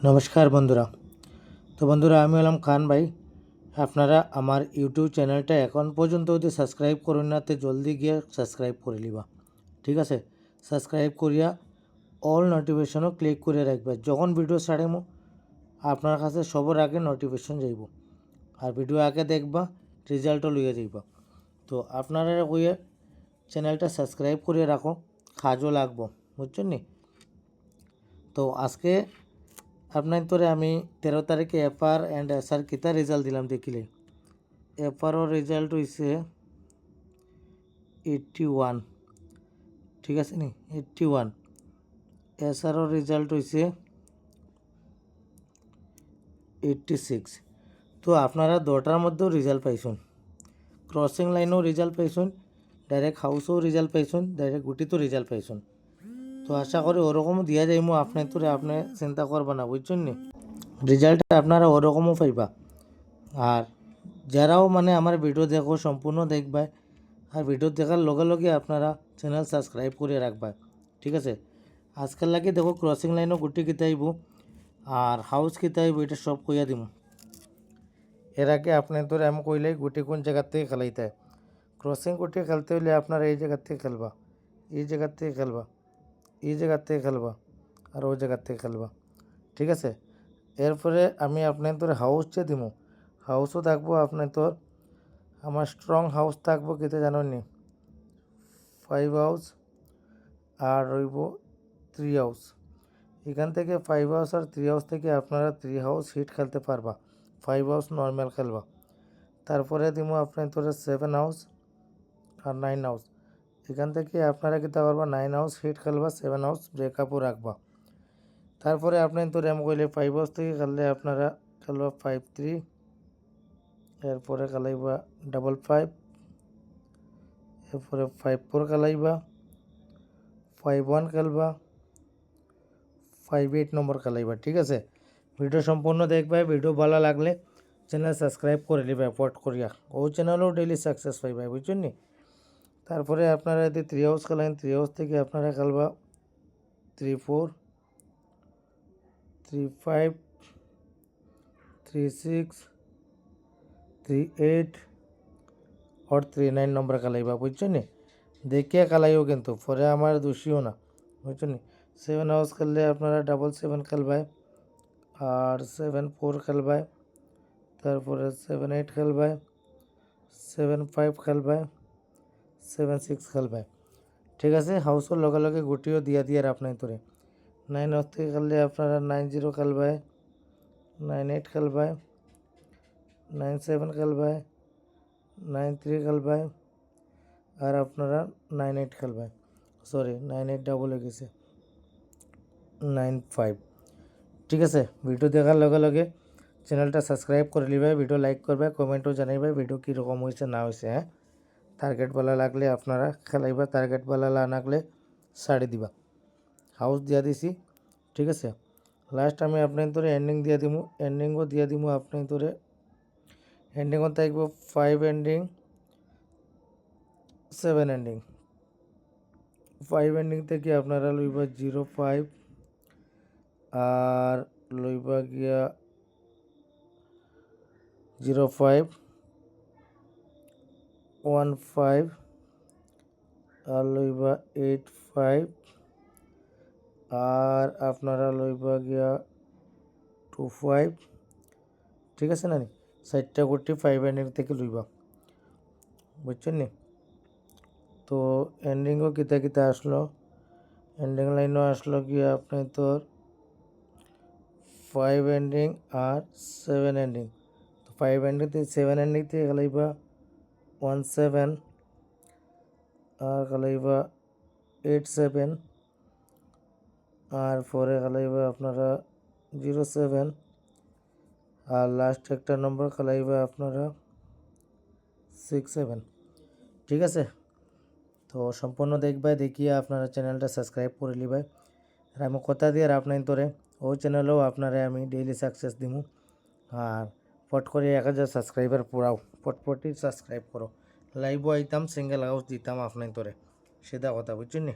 নমস্কার বন্ধুরা। তো বন্ধুরা, আমি হলাম খান ভাই। আপনারা আমার ইউটিউব চ্যানেলটা এখন পর্যন্ত যদি সাবস্ক্রাইব করুন না, তো জলদি গিয়ে সাবস্ক্রাইব করে লিবা। ঠিক আছে, সাবস্ক্রাইব করিয়া অল নোটিফিকেশনও ক্লিক করে রাখবে। যখন ভিডিও ছাড়েমো আপনার কাছে সবার আগে নোটিফিকেশন যাইব, আর ভিডিও আগে দেখবা, রেজাল্টও লইয়া যাইবা। তো আপনারা ওই চ্যানেলটা সাবস্ক্রাইব করে রাখো, কাজও লাগবো, বুঝছেন নি। তো আজকে আপনার তোরে আমি 13 তারিখে এফআর অ্যান্ড এসআর কিতা রেজাল্ট দিলাম দেখিলে। এফআরও রেজাল্ট হয়েছে 81, ঠিক আছে নি, 81। এসআরও রেজাল্ট হয়েছে 86। তো আপনারা 10টার মধ্যেও রেজাল্ট পাইছেন, ক্রসিং লাইনেও রেজাল্ট পাইছেন, ডাইরেক্ট হাউসেও রেজাল্ট পাইছেন, ডাইরেক্ট গুটিতেও রেজাল্ট পাইছেন। তো আশা করি ওরকমও দিয়া যাইমো আপনার তোরে, আপনি চিন্তা করবা না, বুঝছেন নি। রেজাল্টটা আপনারা ওরকমও পাইবা। আর যারাও মানে আমার ভিডিও দেখো সম্পূর্ণ দেখবা, আর ভিডিও দেখার লগে লগে আপনারা চ্যানেল সাবস্ক্রাইব করে রাখবা। ঠিক আছে, আজকাল লাগে দেখো ক্রসিং লাইনও গুটি কিতা আইব আর হাউস কিতা আইব, এটা সব কইয়া দিব। এর আগে আপনার ধরে আমি কইলে গুটি কোন জায়গার থেকে খেলাইতে হয়। ক্রসিং গুটি খেলতে হলে আপনারা এই জায়গার থেকে খেলবা, এই জায়গার থেকে খেলবা, এই জায়গার থেকে খেলবা, আর ওই জায়গার থেকে খেলবা। ঠিক আছে, এরপরে আমি আপনার ধরে হাউস চেয়ে দিব। হাউসও থাকবো আপনার তোর, আমার স্ট্রং হাউস থাকবো কিতে জানেন নি, 5 হাউস আর রইব 3 হাউস। এখান থেকে 5 হাউস আর 3 হাউস থেকে আপনারা 3 হাউস হিট খেলতে পারবা, 5 হাউস নর্মাল খেলবা। তারপরে দিব আপনার তোরে 7 হাউস আর 9 হাউস। এখান থেকে আপনারা কিতা করবা, 9 হাউস হিট খেলবা, 7 হাউস ব্রেকআপও রাখবা। তারপরে আপনার তোরে আমি কইলে 5 হাউস থেকে খেললে আপনারা খেলবা 5-3, এরপরে খেলাইবা 5-5, এরপরে 5-4 খেলাইবা, 5-1 খেলবা, 5-8 নম্বর খেলাইবা। ঠিক আছে, ভিডিও সম্পূর্ণ দেখবা। ভিডিও ভালো লাগলে চ্যানেল সাবস্ক্রাইব করে নিবা পট করিয়া, ও চ্যানেলও ডেইলি সাকসেস পাইবা, বুঝছেন নি। তারপরে আপনারা যদি 3 হাউস খেলেন, 3 হাউস থেকে আপনারা খেলবা 3-4, 3-5, 3-6, 3-8 और 3-9 নম্বর খেলাইবা, বুঝছেন নি। দেখিয়া খেলাইও কিন্তু, পরে আমার দোষীও না, বুঝছেন নি। 7 হাউস খেললে আপনারা 7-7 খেলবায়, আর 7-4 খেলবায়, তারপরে 7-8 খেলবায়, 7-5 খেলবায়, 7-6 খেলবায়। ঠিক আছে, হাউসের লগে লগে গুটিও দিয়া দিয়ে আপনার তোরে 9 হাউস থেকে খেললে আপনারা 9-0 খেলবায়, 9-8 খেলবায়, 9-7 খেলবায়, 9-3 খেলবায়, আর আপনারা 9-8 খেলবায়, সরি 9-8 ডাবল হয়ে গেছে, 9-5। ঠিক আছে, ভিডিও দেখার লগে লগে চ্যানেলটা সাবস্ক্রাইব করে নিবে, ভিডিও লাইক করবে, কমেন্টও জানাইবে ভিডিও কীরকম হয়েছে না হয়েছে। হ্যাঁ, টার্গেট ভালো লাগলে আপনারা খেলাইবা, টার্গেট ভালো না লাগলে ছাড়ি দিবা। হাউস দিয়া দিছি, ঠিক আছে। লাস্ট আমি আপনার তোরে এন্ডিং দিয়া দিব, এন্ডিংও দিয়া দিব আপনার তোরে। এন্ডিংও থাকবো 5 এন্ডিং, 7 এন্ডিং। 5 এন্ডিং থেকে আপনারা লইবা 0-5, আর লইবা গিয়া 0-5, 1-5, আর লইবা 8-5, আর আপনারা লইবা গিয়া 2-5। ঠিক আছে না নি, 4টা গুটি 5 এন্ডিং থেকে লইবা, বুঝছেন নি। তো এন্ডিংও কিতা কিতা আসলো, এন্ডিং লাইনও আসলো গিয়া আপনি তোর 5 এন্ডিং আর 7 এন্ডিং। তো 5 এন্ডিং থেকে 7 এন্ডিং থেকে খেলাইবা 1-7, আর খেলাইবা 8-7, আর পরে খেলাইবা আপনারা 0-7, আর লাস্ট একটা নম্বর খেলাইবা আপনারা 6-7। ঠিক আছে, তো সম্পূর্ণ দেখবাই, দেখিয়ে আপনারা চ্যানেলটা সাবস্ক্রাইব করে লিবাই। আর আমি কথা দিয়ে আপনার তোরে ওই চ্যানেলেও আপনারা আমি ডেইলি সাকসেস দিব। আর পট করে 1000 সাবস্ক্রাইবার পুরাও, পটপটি সাবস্ক্রাইব করো, লাইভও আইতাম, সিঙ্গেল হাউস দিতাম আপনার তোরে, সেটা কথা, বুঝছেন নি।